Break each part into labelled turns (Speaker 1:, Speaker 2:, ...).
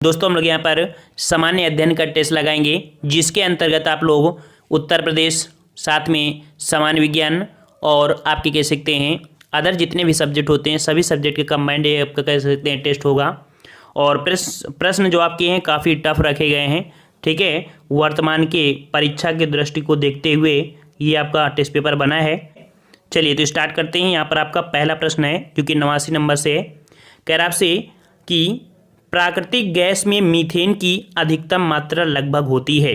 Speaker 1: दोस्तों हम लोग यहाँ पर सामान्य अध्ययन का टेस्ट लगाएंगे, जिसके अंतर्गत आप लोग उत्तर प्रदेश, साथ में सामान्य विज्ञान और आपके कह सकते हैं अदर जितने भी सब्जेक्ट होते हैं सभी सब्जेक्ट के कंबाइंड आपका कह सकते हैं टेस्ट होगा। और प्रश्न जो आपके हैं काफ़ी टफ रखे गए हैं, ठीक है। वर्तमान के परीक्षा के दृष्टि को देखते हुए ये आपका टेस्ट पेपर बना है। चलिए तो स्टार्ट करते हैं। यहाँ पर आपका पहला प्रश्न है जो कि 89 नंबर से है। कह रहा आपसे कि प्राकृतिक गैस में मीथेन की अधिकतम मात्रा लगभग होती है।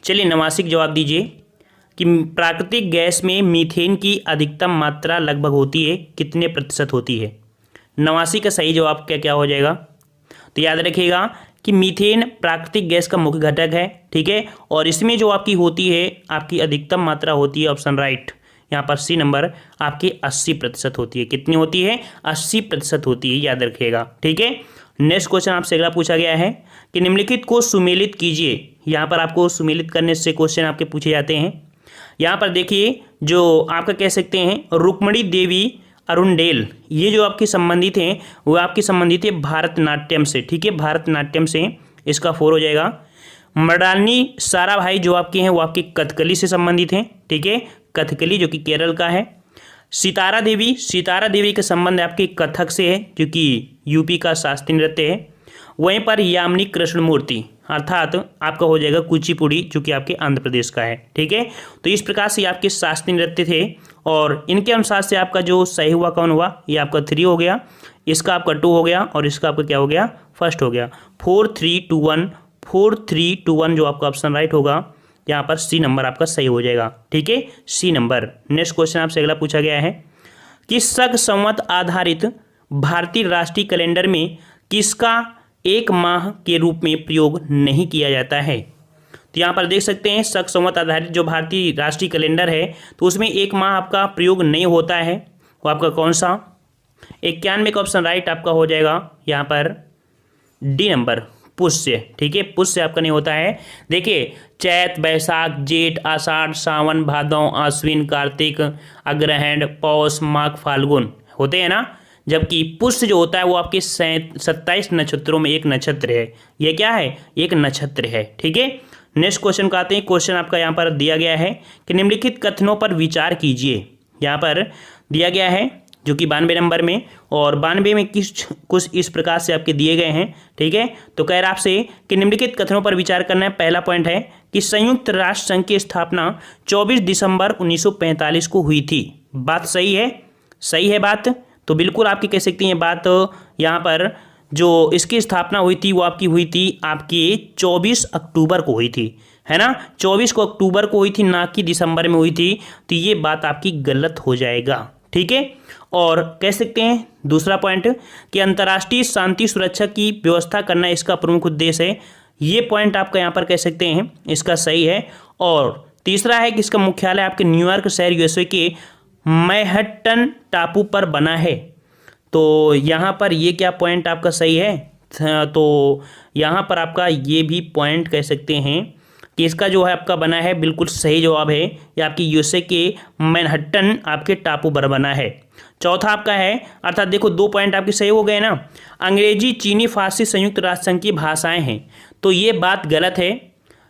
Speaker 1: चलिए 89 जवाब दीजिए कि प्राकृतिक गैस में मीथेन की अधिकतम मात्रा लगभग होती है, कितने प्रतिशत होती है। 89 का सही जवाब क्या क्या हो जाएगा। तो याद रखिएगा कि मीथेन प्राकृतिक गैस का मुख्य घटक है, ठीक है। और इसमें जो आपकी होती है आपकी अधिकतम मात्रा होती है, ऑप्शन राइट यहाँ पर सी नंबर आपकी 80% होती है। कितनी होती है? 80% होती है, याद रखिएगा, ठीक है। नेक्स्ट क्वेश्चन आपसे अगला पूछा गया है कि निम्नलिखित को सुमेलित कीजिए। यहाँ पर आपको सुमेलित करने से क्वेश्चन आपके पूछे जाते हैं। यहाँ पर देखिए जो आपका कह सकते हैं रुक्मणी देवी अरुणडेल, ये जो आपके संबंधित हैं वो आपकी संबंधित है भारतनाट्यम से, ठीक है, भारतनाट्यम से। इसका 4 हो जाएगा। मृणालिनी साराभाई जो आपके हैं वो आपके कथकली से संबंधित हैं, ठीक है, कथकली जो कि केरल का है। सितारा देवी का संबंध आपके कथक से है जो कि यूपी का शास्त्रीय नृत्य है। वहीं पर यामिनी कृष्णमूर्ति अर्थात आपका हो जाएगा कुचिपुड़ी जो कि आपके आंध्र प्रदेश का है, ठीक है। तो इस प्रकार से आपके शास्त्रीय नृत्य थे और इनके अनुसार से आपका जो सही हुआ कौन हुआ, ये आपका 3 हो गया, इसका आपका 2 हो गया और इसका आपका क्या हो गया, फर्स्ट हो गया। 4 3 2 1 4 3 2 1 जो आपका ऑप्शन राइट होगा, यहाँ पर सी नंबर आपका सही हो जाएगा, ठीक है, सी नंबर। नेक्स्ट क्वेश्चन आपसे अगला पूछा गया है कि शक संवत आधारित भारतीय राष्ट्रीय कैलेंडर में किसका एक माह के रूप में प्रयोग नहीं किया जाता है। तो यहाँ पर देख सकते हैं शक संवत आधारित जो भारतीय राष्ट्रीय कैलेंडर है तो उसमें एक माह आपका प्रयोग नहीं होता है, वो आपका कौन सा। 91 का ऑप्शन राइट आपका हो जाएगा यहाँ पर डी नंबर पुष्य, ठीक है, पुष्य आपका नहीं होता है। देखिए चैत, बैसाख, जेठ, आषाढ़, सावन, भादौ, आश्विन, कार्तिक, अग्रहण, पौष, माघ, फाल्गुन होते हैं ना, जबकि पुष्य जो होता है वो आपके 27 नक्षत्रों में एक नक्षत्र है। ये क्या है? एक नक्षत्र है, ठीक है। नेक्स्ट क्वेश्चन का आते हैं। क्वेश्चन आपका यहाँ पर दिया गया है कि निम्नलिखित कथनों पर विचार कीजिए। यहाँ पर दिया गया है जो कि 92 नंबर में, और 92 में कुछ इस प्रकार से आपके दिए गए हैं, ठीक है। तो कह रहा आपसे कि निम्नलिखित कथनों पर विचार करना है। पहला पॉइंट है कि संयुक्त राष्ट्र संघ की स्थापना 24 दिसंबर 1945 को हुई थी। बात सही है? सही है बात, तो बिल्कुल आपकी कह सकती हैं बात। यहाँ पर जो इसकी स्थापना हुई थी वो आपकी हुई थी आपकी 24 अक्टूबर को हुई थी, है ना, 24 को अक्टूबर को हुई थी, ना कि दिसंबर में हुई थी। तो ये बात आपकी गलत हो जाएगा, ठीक है। और कह सकते हैं दूसरा पॉइंट कि अंतर्राष्ट्रीय शांति सुरक्षा की व्यवस्था करना इसका प्रमुख उद्देश्य है। ये पॉइंट आपका यहाँ पर कह सकते हैं इसका सही है। और तीसरा है कि इसका मुख्यालय आपके न्यूयॉर्क शहर यूएसए के मैनहट्टन टापू पर बना है। तो यहाँ पर ये क्या पॉइंट आपका सही है? तो यहाँ पर आपका ये भी पॉइंट कह सकते हैं कि इसका जो है आपका बना है बिल्कुल सही जवाब है। ये आपकी यूएसए के मैनहट्टन आपके टापू पर बना है। चौथा आपका है, अर्थात देखो 2 पॉइंट आपके सही हो गए ना। अंग्रेजी, चीनी, फारसी संयुक्त राष्ट्र संघ की भाषाएं हैं, तो ये बात गलत है।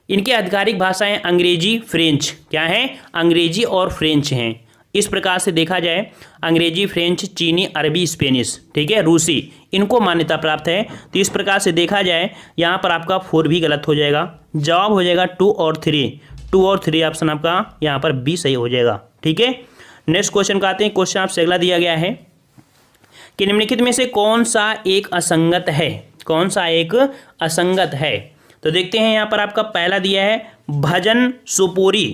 Speaker 1: इनकी आधिकारिक भाषाएं अंग्रेजी, फ्रेंच क्या है? अंग्रेजी और फ्रेंच हैं। इस प्रकार से देखा जाए अंग्रेजी, फ्रेंच, चीनी, अरबी, स्पेनिश, ठीक है, रूसी, इनको मान्यता प्राप्त है। तो इस प्रकार से देखा जाए यहाँ पर आपका 4 भी गलत हो जाएगा। जवाब हो जाएगा 2 और 3। 2 और 3 ऑप्शन आपका यहाँ पर बी सही हो जाएगा, ठीक है। नेक्स्ट क्वेश्चन का आते हैं। क्वेश्चन आपसे अगला दिया गया है कि निम्नलिखित में से कौन सा एक असंगत है। कौन सा एक असंगत है? तो देखते हैं यहाँ पर आपका पहला दिया है भजन सुपोरी।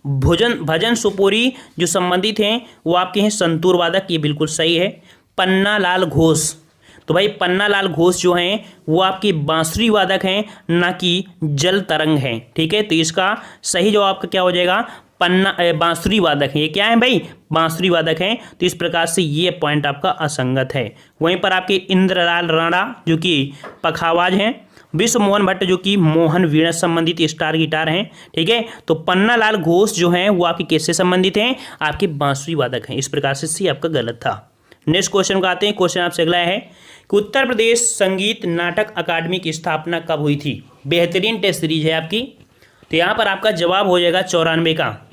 Speaker 1: भजन सुपोरी जो संबंधित हैं वो आपके हैं संतूर वादक, ये बिल्कुल सही है। पन्ना लाल घोष, तो भाई पन्ना लाल घोष जो हैं वो आपके बांसुरी वादक हैं, ना कि जल तरंग हैं, ठीक है। तो इसका सही जवाब आपका क्या हो जाएगा? बांसुरी वादक है। ये क्या है भाई? बांसुरी वादक हैं। तो इस प्रकार से ये पॉइंट आपका असंगत है। वहीं पर आपके इंद्रलाल राणा जो कि पखावाज हैं, विश्व मोहन भट्ट जो कि मोहन वीणा संबंधित स्टार गिटार हैं, ठीक है। तो पन्ना लाल घोष जो हैं वो आपके किससे संबंधित हैं? आपके बांसुरी वादक हैं। इस प्रकार से सी आपका गलत था। नेक्स्ट क्वेश्चन को आते हैं। क्वेश्चन आपसे अगला है कि उत्तर प्रदेश संगीत नाटक अकादमी की स्थापना कब हुई थी। बेहतरीन टेस्ट सीरीज है आपकी। तो यहाँ पर आपका जवाब हो जाएगा 94 का।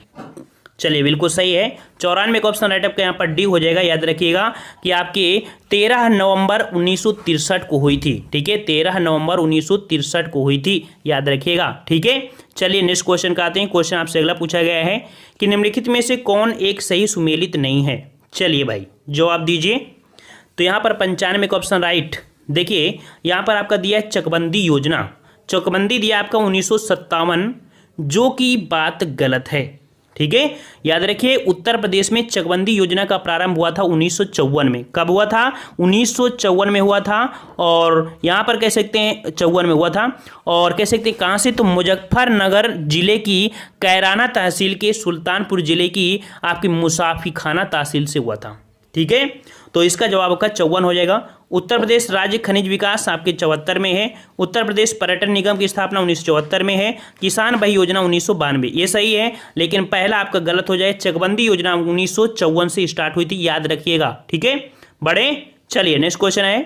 Speaker 1: चलिए बिल्कुल सही है, 94 का ऑप्शन राइट आपका यहाँ पर डी हो जाएगा। याद रखिएगा कि आपके 13 नवंबर 1963 को हुई थी। ठीक है, 13 नवंबर 1963 को हुई थी, याद रखिएगा। ठीक है, चलिए नेक्स्ट क्वेश्चन का आते हैं। क्वेश्चन आपसे अगला पूछा गया है कि निम्नलिखित में से कौन एक सही सुमेलित नहीं है। चलिए भाई जवाब दीजिए। तो यहाँ पर 95 का ऑप्शन राइट। देखिए यहाँ पर आपका दिया है चकबंदी योजना, चकबंदी दिया आपका 1957, जो कि बात गलत है। ठीक है, याद रखिए उत्तर प्रदेश में चकबंदी योजना का प्रारंभ हुआ था 1954 में। कब हुआ था? 1954 में हुआ था। और यहाँ पर कह सकते हैं 54 में हुआ था। और कह सकते हैं कहाँ से? तो मुजफ्फरनगर जिले की कैराना तहसील के सुल्तानपुर जिले की आपकी मुसाफिखाना तहसील से हुआ था। ठीक है, तो इसका जवाब आपका 54 हो जाएगा। उत्तर प्रदेश राज्य खनिज विकास आपके 74 में है। उत्तर प्रदेश पर्यटन निगम की स्थापना 1974 में है। किसान भाई योजना 1992, ये सही है, लेकिन पहला आपका गलत हो जाए। चकबंदी योजना 1954 से स्टार्ट हुई थी, याद रखिएगा। ठीक है बड़े। चलिए नेक्स्ट क्वेश्चन है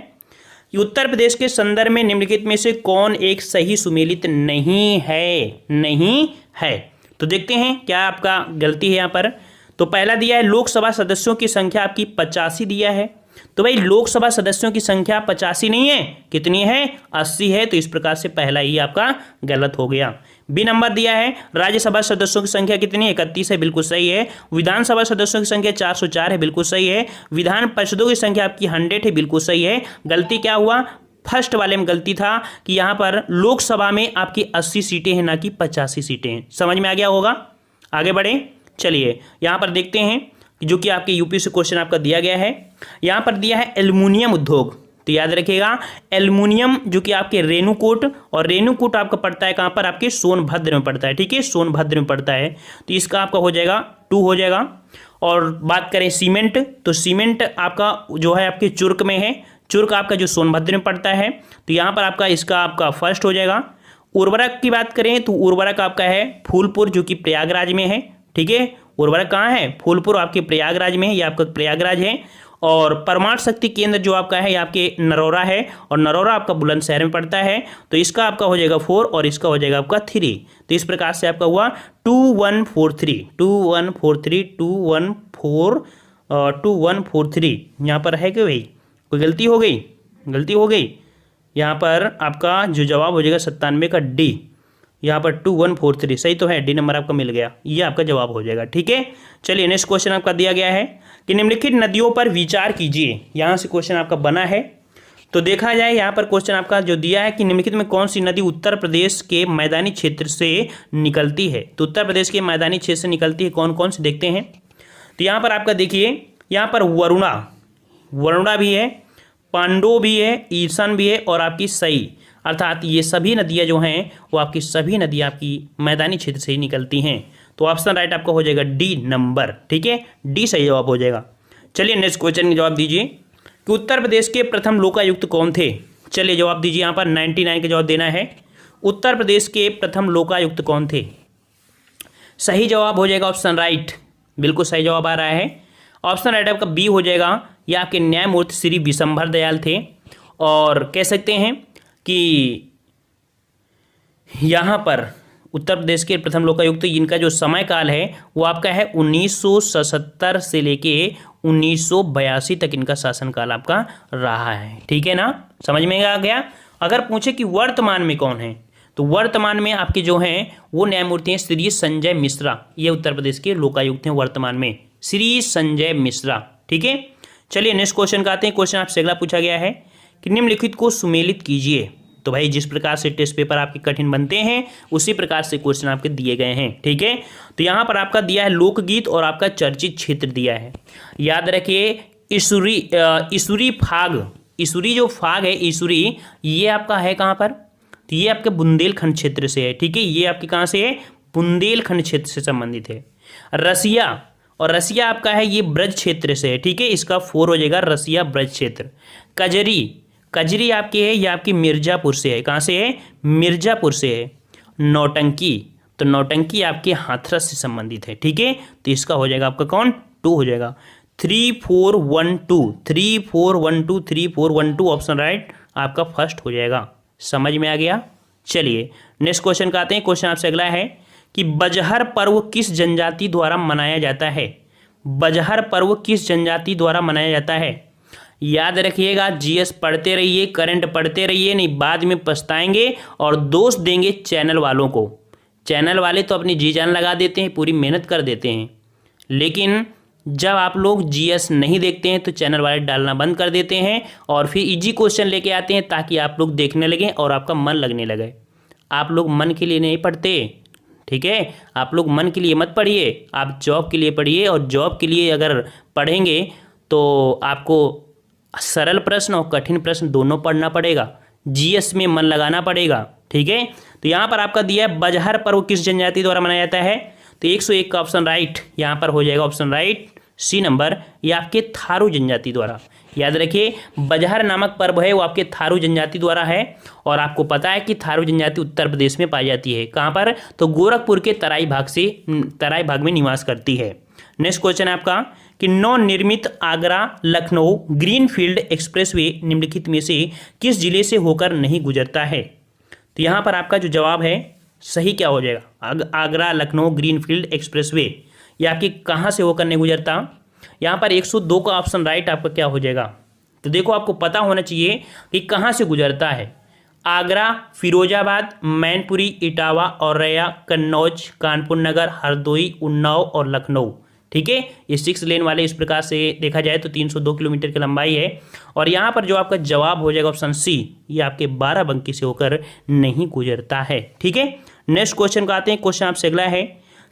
Speaker 1: कि उत्तर प्रदेश के संदर्भ में निम्नलिखित में से कौन एक सही सुमेलित नहीं है। नहीं है, तो देखते हैं क्या आपका गलती है यहाँ पर। तो पहला दिया है लोकसभा सदस्यों की संख्या आपकी 85 दिया है। तो भाई लोकसभा सदस्यों की संख्या 85 नहीं है, कितनी है? 80 है। तो इस प्रकार से पहला ही आपका गलत हो गया। बी नंबर दिया है राज्यसभा सदस्यों की संख्या कितनी है? 31 है, बिल्कुल सही है। विधानसभा सदस्यों की संख्या 404 है, बिल्कुल सही है। विधान परिषदों की संख्या आपकी 100 है, बिल्कुल सही है। गलती क्या हुआ? फर्स्ट वाले में गलती था कि यहाँ पर लोकसभा में आपकी 80 सीटें हैं, ना कि 85 सीटें हैं। समझ में आ गया होगा? आगे बढ़े। चलिए यहाँ पर देखते हैं जो कि आपके यूपी से क्वेश्चन आपका दिया गया है। यहाँ पर दिया है एल्युमिनियम उद्योग। तो याद रखिएगा एल्युमिनियम जो कि आपके रेणुकूट, और रेणुकूट आपका पड़ता है कहाँ पर? आपके सोनभद्र में पड़ता है। ठीक है, सोनभद्र में पड़ता है। तो इसका आपका हो जाएगा 2 हो जाएगा। और बात करें सीमेंट, तो सीमेंट आपका जो है आपके चुर्क में है। चुर्क आपका जो सोनभद्र में पड़ता है, तो यहाँ पर आपका इसका आपका फर्स्ट हो जाएगा। उर्वरक की बात करें तो उर्वरक आपका है फूलपुर, जो कि प्रयागराज में है। ठीक है, उर्वरक कहाँ है? फूलपुर आपके प्रयागराज में है, ये आपका प्रयागराज है। और परमाणु शक्ति केंद्र जो आपका है ये आपके नरोरा है, और नरोरा आपका बुलंदशहर में पड़ता है। तो इसका आपका हो जाएगा 4 और इसका हो जाएगा आपका 3। तो इस प्रकार से आपका हुआ 2143 2143 2143। यहाँ पर है कि भाई कोई गलती हो गई? गलती हो गई। यहाँ पर आपका जो जवाब हो जाएगा 97 का डी। यहाँ पर 2143 सही तो है, डी नंबर आपका मिल गया, ये आपका जवाब हो जाएगा। ठीक है, चलिए नेक्स्ट क्वेश्चन आपका दिया गया है कि निम्नलिखित नदियों पर विचार कीजिए। यहाँ से क्वेश्चन आपका बना है। तो देखा जाए यहाँ पर क्वेश्चन आपका जो दिया है कि निम्नलिखित में कौन सी नदी उत्तर प्रदेश के मैदानी क्षेत्र से निकलती है। तो उत्तर प्रदेश के मैदानी क्षेत्र से निकलती है कौन कौन से, देखते हैं। तो यहाँ पर आपका देखिए, यहाँ पर वरुणा भी है, पांडो भी है, ईशान भी है, और आपकी सई, अर्थात ये सभी नदियाँ जो हैं वो आपकी सभी नदियाँ आपकी मैदानी क्षेत्र से ही निकलती हैं। तो ऑप्शन राइट आपका हो जाएगा डी नंबर। ठीक है, डी सही जवाब हो जाएगा। चलिए नेक्स्ट क्वेश्चन का जवाब दीजिए कि उत्तर प्रदेश के प्रथम लोकायुक्त कौन थे। चलिए जवाब दीजिए, यहाँ पर 99 का जवाब देना है। उत्तर प्रदेश के प्रथम लोकायुक्त कौन थे? सही जवाब हो जाएगा ऑप्शन राइट, बिल्कुल सही जवाब आ रहा है। ऑप्शन राइट आपका बी हो जाएगा। ये आपके न्यायमूर्ति श्री विशंभर दयाल थे। और कह सकते हैं कि यहाँ पर उत्तर प्रदेश के प्रथम लोकायुक्त जिनका जो समय काल है वो आपका है 1977 से लेके 1982 तक इनका शासनकाल आपका रहा है। ठीक है ना, समझ में आ गया। अगर पूछे कि वर्तमान में कौन है, तो वर्तमान में आपके जो हैं वो न्यायमूर्ति हैं श्री संजय मिश्रा। ये उत्तर प्रदेश के लोकायुक्त हैं वर्तमान में, श्री संजय मिश्रा। ठीक है, चलिए नेक्स्ट क्वेश्चन का आते हैं। क्वेश्चन आपसे अगला पूछा गया है कि निम्नलिखित को सुमेलित कीजिए। तो भाई जिस प्रकार से टेस्ट पेपर आपके कठिन बनते हैं उसी प्रकार से क्वेश्चन आपके दिए गए हैं। ठीक है, तो यहाँ पर आपका दिया है लोकगीत और आपका चर्चित क्षेत्र दिया है। याद रखिए ईसुरी फाग, ईसुरी जो फाग है ईसुरी, ये आपका है कहाँ पर? तो ये आपके बुंदेलखंड क्षेत्र से है। ठीक है, ये आपके कहाँ से है? बुंदेलखंड क्षेत्र से संबंधित है। रसिया, और रसिया आपका है ये ब्रज क्षेत्र से है। ठीक है, इसका 4 हो जाएगा, रसिया ब्रज क्षेत्र। कजरी आपकी है, ये आपकी मिर्जापुर से है। कहाँ से है? मिर्जापुर से है। नौटंकी, तो नौटंकी आपके हाथरस से संबंधित है। ठीक है, तो इसका हो जाएगा आपका कौन? 2 हो जाएगा। 3412 3412 3412 ऑप्शन राइट आपका फर्स्ट हो जाएगा। समझ में आ गया। चलिए नेक्स्ट क्वेश्चन का आते हैं। क्वेश्चन आपसे अगला है कि बजहर पर्व किस जनजाति द्वारा मनाया जाता है। बजहर पर्व किस जनजाति द्वारा मनाया जाता है। याद रखिएगा, जीएस पढ़ते रहिए, करंट पढ़ते रहिए, नहीं बाद में पछताएंगे और दोष देंगे चैनल वालों को। चैनल वाले तो अपनी जी जान लगा देते हैं, पूरी मेहनत कर देते हैं, लेकिन जब आप लोग जीएस नहीं देखते हैं तो चैनल वाले डालना बंद कर देते हैं और फिर इजी क्वेश्चन लेके आते हैं ताकि आप लोग देखने लगें और आपका मन लगने लगे। आप लोग मन के लिए नहीं पढ़ते, ठीक है। आप लोग मन के लिए मत पढ़िए, आप जॉब के लिए पढ़िए। और जॉब के लिए अगर पढ़ेंगे तो आपको सरल प्रश्न और कठिन प्रश्न दोनों पढ़ना पड़ेगा, जीएस में मन लगाना पड़ेगा, ठीक है। तो यहाँ पर आपका दिया है बजहर पर्व किस जनजाति द्वारा मनाया जाता है, तो 101 का ऑप्शन राइट यहाँ पर हो जाएगा। ऑप्शन राइट सी नंबर, ये आपके थारू जनजाति द्वारा। याद रखिए, बजहर नामक पर्व है वो आपके थारू जनजाति द्वारा है। और आपको पता है कि थारू जनजाति उत्तर प्रदेश में पाई जाती है। कहाँ पर, तो गोरखपुर के तराई भाग में निवास करती है। नेक्स्ट क्वेश्चन है आपका कि नवनिर्मित आगरा लखनऊ ग्रीनफील्ड एक्सप्रेसवे निम्नलिखित में से किस जिले से होकर नहीं गुजरता है। तो यहाँ पर आपका जो जवाब है सही क्या हो जाएगा, आगरा लखनऊ ग्रीनफील्ड एक्सप्रेसवे ये आपके कहाँ से होकर नहीं गुजरता। यहाँ पर 102 का ऑप्शन राइट आपका क्या हो जाएगा। तो देखो, आपको पता होना चाहिए कि कहाँ से गुजरता है। आगरा, फिरोजाबाद, मैनपुरी, इटावा, औरैया, कन्नौज, कानपुर नगर, हरदोई, उन्नाव और लखनऊ, ठीक है। ये 6 लेन वाले इस प्रकार से देखा जाए तो 302 किलोमीटर की लंबाई है। और यहाँ पर जो आपका जवाब हो जाएगा ऑप्शन सी, ये आपके बाराबंकी से होकर नहीं गुजरता है, ठीक है। नेक्स्ट क्वेश्चन का आते हैं। क्वेश्चन आपसे अगला है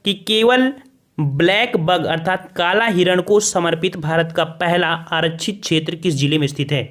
Speaker 1: कि केवल ब्लैक बग अर्थात काला हिरण को समर्पित भारत का पहला आरक्षित क्षेत्र किस जिले में स्थित है।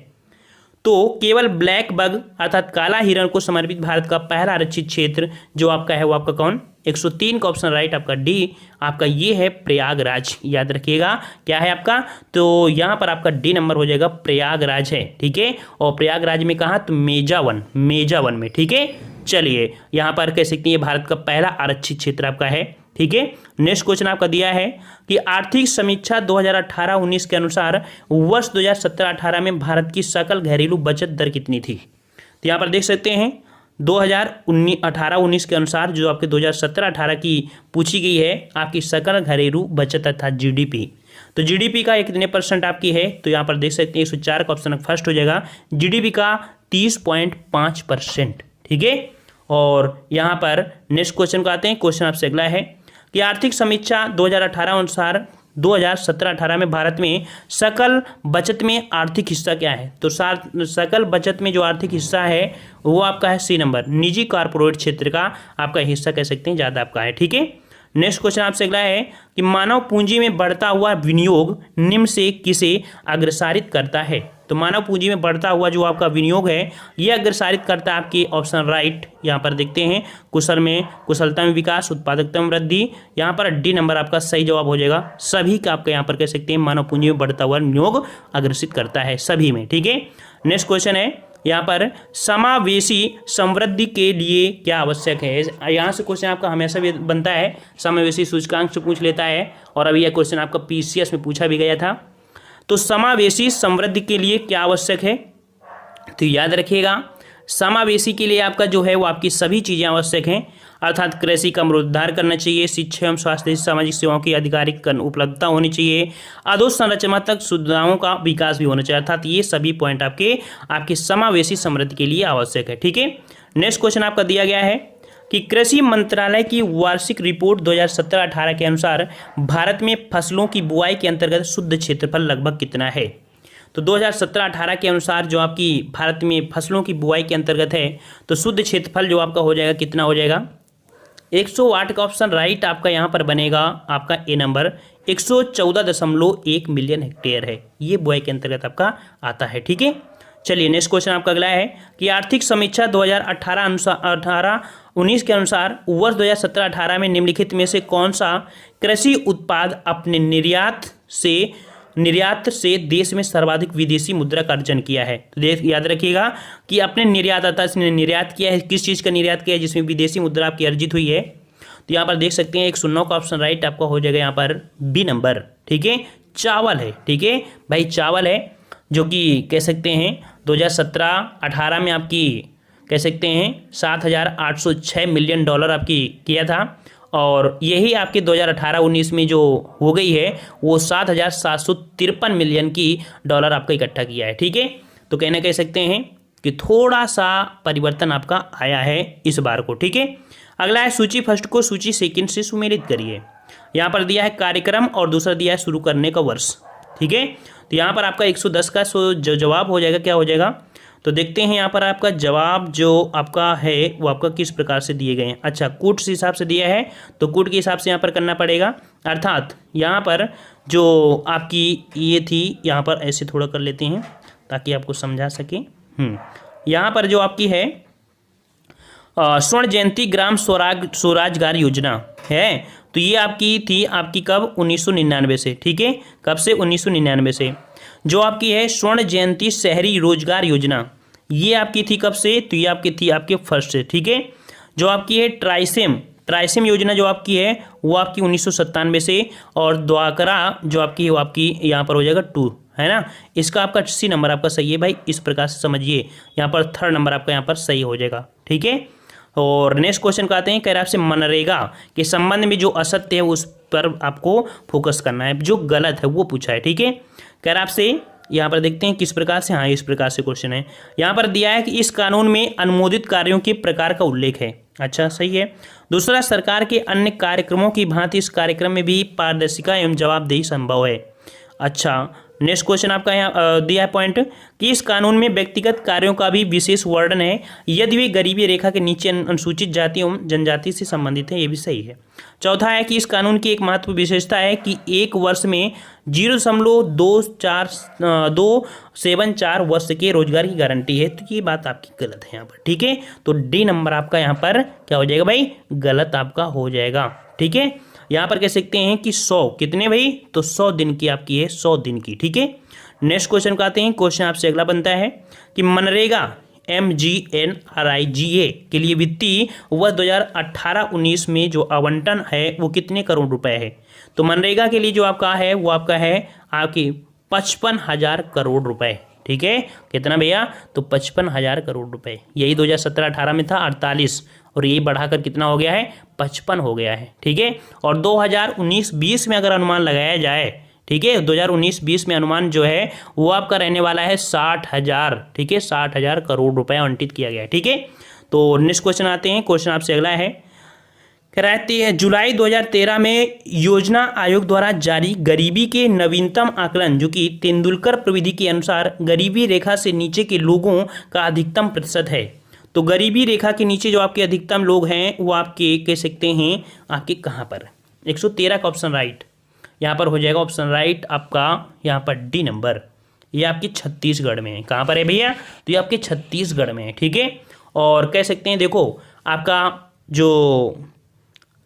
Speaker 1: तो केवल ब्लैक बग अर्थात काला हिरण को समर्पित भारत का पहला आरक्षित क्षेत्र जो आपका है वो आपका कौन, 103 का ऑप्शन राइट आपका डी आपका ये है प्रयागराज। याद रखिएगा क्या है आपका, तो यहाँ पर आपका डी नंबर हो जाएगा प्रयागराज है, ठीक है। और प्रयागराज में कहाँ, तो मेजावन में, ठीक है। चलिए यहाँ पर कह सकते हैं ये भारत का पहला आरक्षित क्षेत्र आपका है, ठीक है। नेक्स्ट क्वेश्चन आपका दिया है कि आर्थिक समीक्षा 2018-19 के अनुसार वर्ष 2017-18 में भारत की सकल घरेलू बचत दर कितनी थी। तो यहाँ पर देख सकते हैं 2018-19 के अनुसार जो आपके 2017-18 की पूछी गई है आपकी सकल घरेलू बचत अर्थात जीडीपी। तो जीडीपी का कितने परसेंट आपकी है, तो यहाँ पर देख सकते हैं 104 का ऑप्शन फर्स्ट हो जाएगा। जीडीपी का 30.5%, ठीक है। और यहाँ पर नेक्स्ट क्वेश्चन को आते हैं। क्वेश्चन आपसे अगला है कि आर्थिक समीक्षा 2018 अनुसार 2017-18 में भारत में सकल बचत में आर्थिक हिस्सा क्या है। तो सकल बचत में जो आर्थिक हिस्सा है वो आपका है सी नंबर, निजी कॉर्पोरेट क्षेत्र का आपका हिस्सा कह सकते हैं ज़्यादा आपका है, ठीक है। नेक्स्ट क्वेश्चन आपसे अगला है कि मानव पूंजी में बढ़ता हुआ विनियोग निम्न से किसे अग्रसारित करता है। तो मानव पूंजी में बढ़ता हुआ जो आपका विनियोग है यह अग्रसारित करता है आपकी ऑप्शन राइट। यहाँ पर देखते हैं कुशलता में विकास, उत्पादकता में वृद्धि। यहाँ पर डी नंबर आपका सही जवाब हो जाएगा। सभी का आपका यहाँ पर कह सकते हैं मानव पूंजी में बढ़ता हुआ विनियोग अग्रसित करता है सभी में, ठीक है। नेक्स्ट क्वेश्चन है यहाँ पर समावेशी समृद्धि के लिए क्या आवश्यक है। यहाँ से क्वेश्चन आपका हमेशा भी बनता है, समावेशी सूचकांक से पूछ लेता है और अभी यह क्वेश्चन आपका पीसीएस में पूछा भी गया था। तो समावेशी समृद्धि के लिए क्या आवश्यक है, तो याद रखिएगा समावेशी के लिए आपका जो है वो आपकी सभी चीज़ें आवश्यक हैं, अर्थात कृषि का पुनरुद्धार करना चाहिए, शिक्षा एवं स्वास्थ्य सामाजिक सेवाओं की आधिकारिक उपलब्धता होनी चाहिए, अधोसंरचनात्मक सुविधाओं का विकास भी होना चाहिए। अर्थात ये सभी पॉइंट आपके समावेशी समृद्धि के लिए आवश्यक है, ठीक है। नेक्स्ट क्वेश्चन आपका दिया गया है कि कृषि मंत्रालय की वार्षिक रिपोर्ट 2017-18 के अनुसार भारत में फसलों की बुआई के अंतर्गत शुद्ध क्षेत्रफल लगभग कितना है। तो 2017-18 के अनुसार जो आपकी भारत में फसलों की बुआई के अंतर्गत है तो शुद्ध क्षेत्रफल जो आपका हो जाएगा कितना हो जाएगा, 108 का ऑप्शन राइट आपका यहाँ पर बनेगा आपका ए नंबर, 114.1 मिलियन हेक्टेयर है, ये बुआई के अंतर्गत आपका आता है, ठीक है। चलिए नेक्स्ट क्वेश्चन आपका अगला है कि आर्थिक समीक्षा 2018-19 के अनुसार वर्ष 2017-18 में निम्नलिखित में से कौन सा कृषि उत्पाद अपने निर्यात से देश में सर्वाधिक विदेशी मुद्रा का अर्जन किया है। तो याद रखिएगा कि अपने निर्यात निर्यात किया है, किस चीज़ का निर्यात किया है जिसमें विदेशी मुद्रा आपकी अर्जित हुई है। तो यहाँ पर देख सकते हैं 109 का ऑप्शन राइट आपका हो जाएगा यहाँ पर बी नंबर, ठीक है, चावल है। ठीक है भाई, चावल है, जो कि कह सकते हैं 2017-18 में आपकी कह सकते हैं $7,806 मिलियन आपकी किया था, और यही आपके 2018-19 में जो हो गई है वो $7,753 मिलियन की डॉलर आपका इकट्ठा किया है। ठीक है, तो कहना कह सकते हैं कि थोड़ा सा परिवर्तन आपका आया है इस बार को। ठीक है, अगला है सूची फर्स्ट को सूची सेकंड से सुमेलित करिए। यहाँ पर दिया है कार्यक्रम और दूसरा दिया है शुरू करने का वर्ष। ठीक है, तो यहाँ पर आपका 110 का जो जवाब हो जाएगा क्या हो जाएगा, तो देखते हैं यहाँ पर आपका जवाब जो आपका है वो आपका किस प्रकार से दिए गए हैं। अच्छा, कूट के हिसाब से दिया है तो कूट के हिसाब से यहाँ पर करना पड़ेगा, अर्थात यहाँ पर जो आपकी ये थी यहाँ पर ऐसे थोड़ा कर लेते हैं ताकि आपको समझा सके। यहाँ पर जो आपकी है स्वर्ण जयंती ग्राम स्वराजगार योजना है, तो ये आपकी थी आपकी कब 1999 से। ठीक है, कब से 1999 से। जो आपकी है स्वर्ण जयंती शहरी रोजगार योजना, ये आपकी थी कब से, तो ये आपकी थी आपके फर्स्ट से। ठीक है, जो आपकी है ट्राइसेम योजना जो आपकी है वो आपकी 1997 से, और द्वाकरा जो आपकी है वो आपकी यहाँ पर हो जाएगा 2, है ना। इसका आपका सी नंबर आपका सही है भाई, इस प्रकार से समझिए, यहाँ पर थर्ड नंबर आपका यहाँ पर सही हो जाएगा। ठीक है, और नेक्स्ट क्वेश्चन का आते हैं, कह रहा है आपसे मनरेगा के संबंध में जो असत्य है उस पर आपको फोकस करना है, जो गलत है वो पूछा है। ठीक है, कह रहा है आपसे यहाँ पर देखते हैं किस प्रकार से, हाँ इस प्रकार से क्वेश्चन है। यहाँ पर दिया है कि इस कानून में अनुमोदित कार्यों के प्रकार का उल्लेख है। अच्छा, सही है। दूसरा, सरकार के अन्य कार्यक्रमों की भांति इस कार्यक्रम में भी पारदर्शिता एवं जवाबदेही संभव है। अच्छा, नेक्स्ट क्वेश्चन आपका यहाँ दिया है पॉइंट कि इस कानून में व्यक्तिगत कार्यों का भी विशेष वर्णन है यदि वे गरीबी रेखा के नीचे अनुसूचित जाति एवं जनजाति से संबंधित है, ये भी सही है। चौथा है कि इस कानून की एक महत्वपूर्ण विशेषता है कि एक वर्ष में 0.274 वर्ष के रोजगार की गारंटी है, तो ये बात आपकी गलत है यहाँ पर। ठीक है, तो डी नंबर आपका यहाँ पर क्या हो जाएगा भाई, गलत आपका हो जाएगा। ठीक है, यहाँ पर कह सकते हैं कि 100 कितने भाई, तो 100 दिन की आपकी है, 100 दिन की। ठीक है, नेक्स्ट क्वेश्चन का आते हैं। क्वेश्चन आपसे अगला बनता है कि मनरेगा MGNRIGA के लिए वित्तीय वर्ष 2018-19 में जो आवंटन है वो कितने करोड़ रुपए है, तो मनरेगा के लिए जो आपका है वो आपका है आपकी 55,000 करोड़ रुपए। ठीक है, कितना भैया, तो 55,000 करोड़ रुपए। यही 2017-18 में था 48, और यही बढ़ाकर कितना हो गया है, 55 हो गया है। ठीक है, और 2019-20 में अगर अनुमान लगाया जाए, ठीक है, 2019-20 में अनुमान जो है वो आपका रहने वाला है 60,000। ठीक है, 60,000 करोड़ रुपए आवंटित किया गया है। ठीक है, तो नेक्स्ट क्वेश्चन आते हैं। क्वेश्चन आपसे अगला है, कराती है जुलाई 2013 में योजना आयोग द्वारा जारी गरीबी के नवीनतम आकलन, जो कि तेंदुलकर प्रविधि के अनुसार गरीबी रेखा से नीचे के लोगों का अधिकतम प्रतिशत है। तो गरीबी रेखा के नीचे जो आपके अधिकतम लोग हैं वो आपके कह सकते हैं आपके कहाँ पर, 113 का ऑप्शन राइट यहाँ पर हो जाएगा। ऑप्शन राइट आपका यहाँ पर डी नंबर, ये आपकी छत्तीसगढ़ में है। कहाँ पर है भैया, तो ये आपके छत्तीसगढ़ में है। ठीक है, और कह सकते हैं देखो आपका जो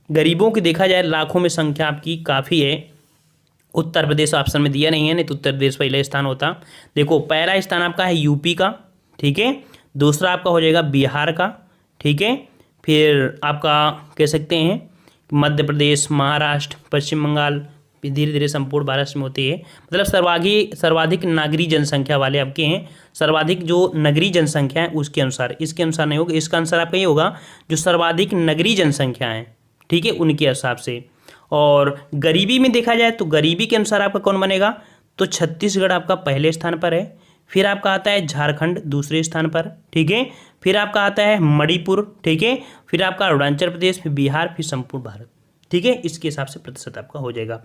Speaker 1: गरीबों की देखा जाए लाखों में संख्या आपकी काफ़ी है। उत्तर प्रदेश ऑप्शन में दिया नहीं है, नहीं तो उत्तर प्रदेश पहला स्थान होता। देखो पहला स्थान आपका है यूपी का, ठीक है, दूसरा आपका हो जाएगा बिहार का, ठीक है, फिर आपका कह सकते हैं मध्य प्रदेश, महाराष्ट्र, पश्चिम बंगाल, धीरे धीरे संपूर्ण भारत में होती है। मतलब सर्वाधिक नागरिक जनसंख्या वाले आपके हैं, सर्वाधिक जो नगरीय जनसंख्या है उसके अनुसार, इसके अनुसार नहीं होगा, इसका आंसर आपका ये होगा जो सर्वाधिक नगरीय जनसंख्या है, ठीक है, उनके हिसाब से। और गरीबी में देखा जाए तो गरीबी के अनुसार आपका कौन बनेगा, तो छत्तीसगढ़ आपका पहले स्थान पर है, फिर आपका आता है झारखंड दूसरे स्थान पर, ठीक है, फिर आपका आता है मणिपुर, ठीक है, फिर आपका अरुणाचल प्रदेश, फिर बिहार, फिर संपूर्ण भारत, ठीक है, इसके हिसाब से प्रतिशत आपका हो जाएगा।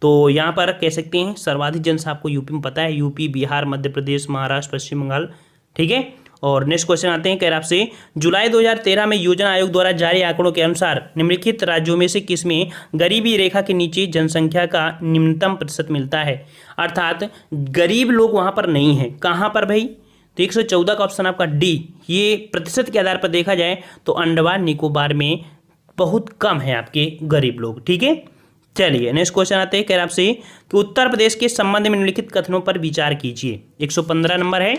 Speaker 1: तो यहाँ पर कह सकते हैं सर्वाधिक जनसंख्या आपको यूपी में पता है, यूपी, बिहार, मध्य प्रदेश, महाराष्ट्र, पश्चिम बंगाल, ठीक है। और नेक्स्ट क्वेश्चन आते हैं, कह रहा आपसे जुलाई 2013 में योजना आयोग द्वारा जारी आंकड़ों के अनुसार निम्नलिखित राज्यों में से किसमें गरीबी रेखा के नीचे जनसंख्या का निम्नतम प्रतिशत मिलता है, अर्थात गरीब लोग वहाँ पर नहीं है। कहाँ पर भाई, तो 114 का ऑप्शन आपका डी। ये प्रतिशत के आधार पर देखा जाए तो अंडमान निकोबार में बहुत कम है आपके गरीब लोग, ठीक है। चलिए नेक्स्ट क्वेश्चन आते हैं, कह रहा आपसे कि उत्तर प्रदेश के संबंध में निम्नलिखित कथनों पर विचार कीजिए। 115 नंबर है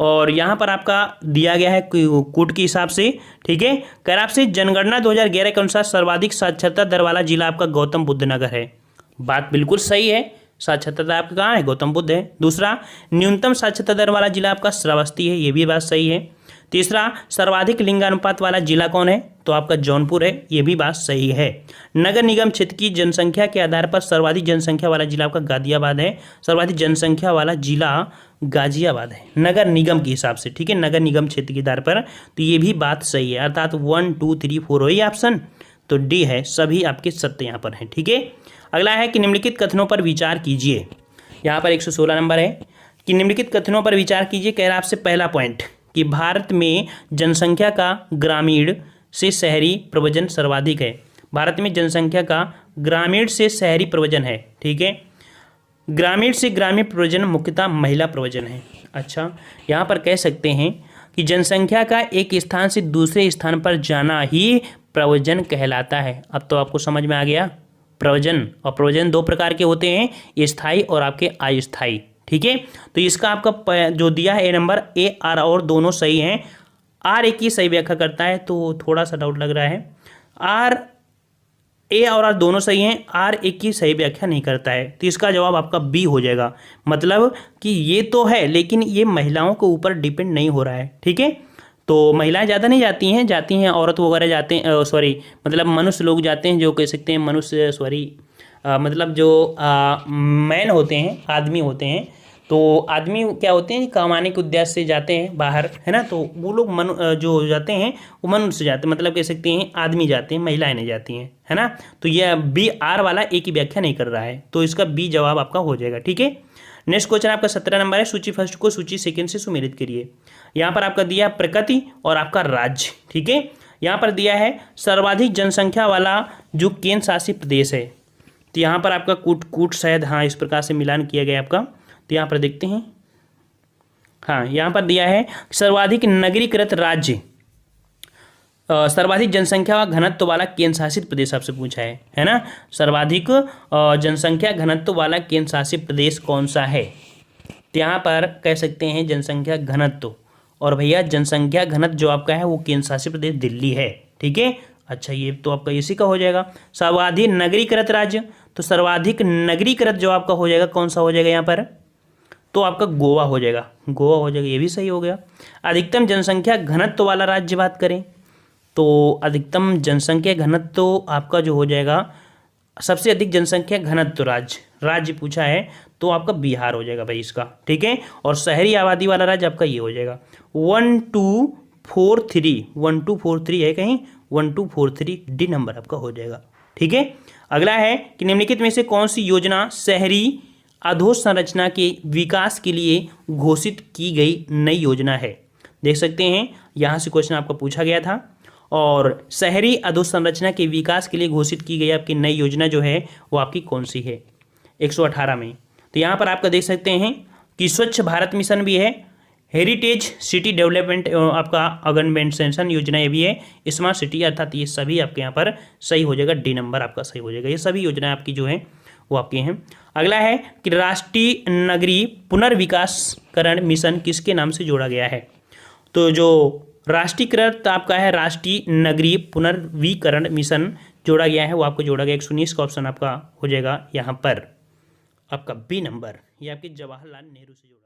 Speaker 1: और यहाँ पर आपका दिया गया है कूट के हिसाब से, ठीक है। कह रहा आपसे जनगणना 2011 के अनुसार सर्वाधिक साक्षरता दर वाला जिला आपका गौतम बुद्ध नगर है। बात बिल्कुल सही है, साक्षरता दर आपका कहाँ है, गौतम बुद्ध है। दूसरा, न्यूनतम साक्षरता दर वाला जिला आपका श्रावस्ती है, ये भी बात सही है। तीसरा, सर्वाधिक लिंगानुपात वाला जिला कौन है, तो आपका जौनपुर है, ये भी बात सही है। नगर निगम क्षेत्र की जनसंख्या के आधार पर सर्वाधिक जनसंख्या वाला जिला आपका गाजियाबाद है, सर्वाधिक जनसंख्या वाला जिला गाजियाबाद है नगर निगम के हिसाब से, ठीक है, नगर निगम क्षेत्र के आधार पर, तो ये भी बात सही है। अर्थात 1 2 3 4 वही ऑप्शन, तो डी है, सभी आपके सत्य यहाँ पर हैं, ठीक है। अगला है कि निम्नलिखित कथनों पर विचार कीजिए। यहाँ पर 116 नंबर है कि निम्नलिखित कथनों पर विचार कीजिए। कह रहा आपसे पहला पॉइंट कि भारत में जनसंख्या का ग्रामीण से शहरी प्रवजन सर्वाधिक है। भारत में जनसंख्या का ग्रामीण से शहरी प्रवजन है, ठीक है। ग्रामीण से ग्रामीण प्रवजन मुख्यतः महिला प्रवजन है। अच्छा, यहाँ पर कह सकते हैं कि जनसंख्या का एक स्थान से दूसरे स्थान पर जाना ही प्रवजन कहलाता है। अब तो आपको समझ में आ गया, प्रवजन और प्रवजन दो प्रकार के होते हैं, स्थायी और आपके अस्थायी, ठीक है। तो इसका आपका जो दिया है ए नंबर, ए आर और दोनों सही हैं। आर एक ही सही व्याख्या करता है, तो थोड़ा सा डाउट लग रहा है। आर ए और आर दोनों सही हैं, आर एक की सही व्याख्या नहीं करता है, तो इसका जवाब आपका बी हो जाएगा। मतलब कि ये तो है लेकिन ये महिलाओं के ऊपर डिपेंड नहीं हो रहा है, ठीक है। तो महिलाएं ज़्यादा नहीं जाती हैं औरत वगैरह जाते हैं, सॉरी मतलब मनुष्य लोग जाते हैं, जो कह सकते हैं मनुष्य, सॉरी मतलब जो मैन होते हैं, आदमी होते हैं, तो आदमी क्या होते हैं, कमाने के उद्देश्य से जाते हैं बाहर, है ना, तो वो लोग जो जाते हैं वो मनुष्य जाते हैं, मतलब कह सकते हैं आदमी जाते हैं, महिलाएं नहीं जाती हैं, है ना। तो यह बी आर वाला एक ही व्याख्या नहीं कर रहा है, तो इसका बी जवाब आपका हो जाएगा, ठीक है। नेक्स्ट क्वेश्चन आपका 17 नंबर है, सूची फर्स्ट को सूची सेकंड से सुमेलित करिए। यहाँ पर आपका दिया प्रकृति और आपका राज्य, ठीक है। यहाँ पर दिया है सर्वाधिक जनसंख्या वाला जो केंद्र शासित प्रदेश है, तो यहाँ पर आपका कूट शायद, हाँ इस प्रकार से मिलान किया गया आपका, तो यहाँ पर देखते हैं, हाँ यहाँ पर दिया है सर्वाधिक नगरीकृत राज्य, सर्वाधिक जनसंख्या घनत्व वाला केंद्र शासित प्रदेश आपसे पूछा है ना। सर्वाधिक जनसंख्या घनत्व वाला केंद्र शासित प्रदेश कौन सा है, तो यहाँ पर कह सकते हैं जनसंख्या घनत्व, और भैया जनसंख्या घनत्व जो आपका है वो केंद्र शासित प्रदेश दिल्ली है, ठीक है। अच्छा, ये तो आपका इसी का हो जाएगा। सर्वाधिक नगरीकृत राज्य, तो सर्वाधिक नगरीकृत जो आपका हो जाएगा कौन सा हो जाएगा यहाँ पर, तो आपका गोवा हो जाएगा, गोवा हो जाएगा, ये भी सही हो गया। अधिकतम जनसंख्या घनत्व वाला राज्य बात करें तो अधिकतम जनसंख्या घनत्व आपका जो हो जाएगा, सबसे अधिक जनसंख्या घनत्व राज्य पूछा है तो आपका बिहार हो जाएगा भाई इसका, ठीक है। और शहरी आबादी वाला राज्य आपका ये हो जाएगा 1 2 4 3, 1 2 4 3 है कहीं, 1 2 4 3 डी नंबर आपका हो जाएगा, ठीक है। अगला है कि निम्नलिखित में से कौन सी योजना शहरी अधोसंरचना के विकास के लिए घोषित की गई नई योजना है। देख सकते हैं यहाँ से क्वेश्चन आपका पूछा गया था, और शहरी अधोसंरचना के विकास के लिए घोषित की गई आपकी नई योजना जो है वो आपकी कौन सी है 118 में। तो यहाँ पर आपका देख सकते हैं कि स्वच्छ भारत मिशन भी है, हेरिटेज सिटी डेवलपमेंट आपका अर्बनाइजेशन योजना ये भी है, स्मार्ट सिटी, अर्थात ये सभी आपके यहाँ पर सही हो जाएगा, डी नंबर आपका सही हो जाएगा। ये सभी योजनाएं आपकी जो है वो आपके हैं। अगला है कि राष्ट्रीय नगरीय पुनर्विकासकरण मिशन किसके नाम से जोड़ा गया है, तो जो राष्ट्रीयकृत आपका है राष्ट्रीय नगरीय पुनर्वीकरण मिशन जोड़ा गया है वो आपको जोड़ा गया 119 का ऑप्शन आपका हो जाएगा यहाँ पर आपका बी नंबर, ये आपके जवाहरलाल नेहरू से जोड़ा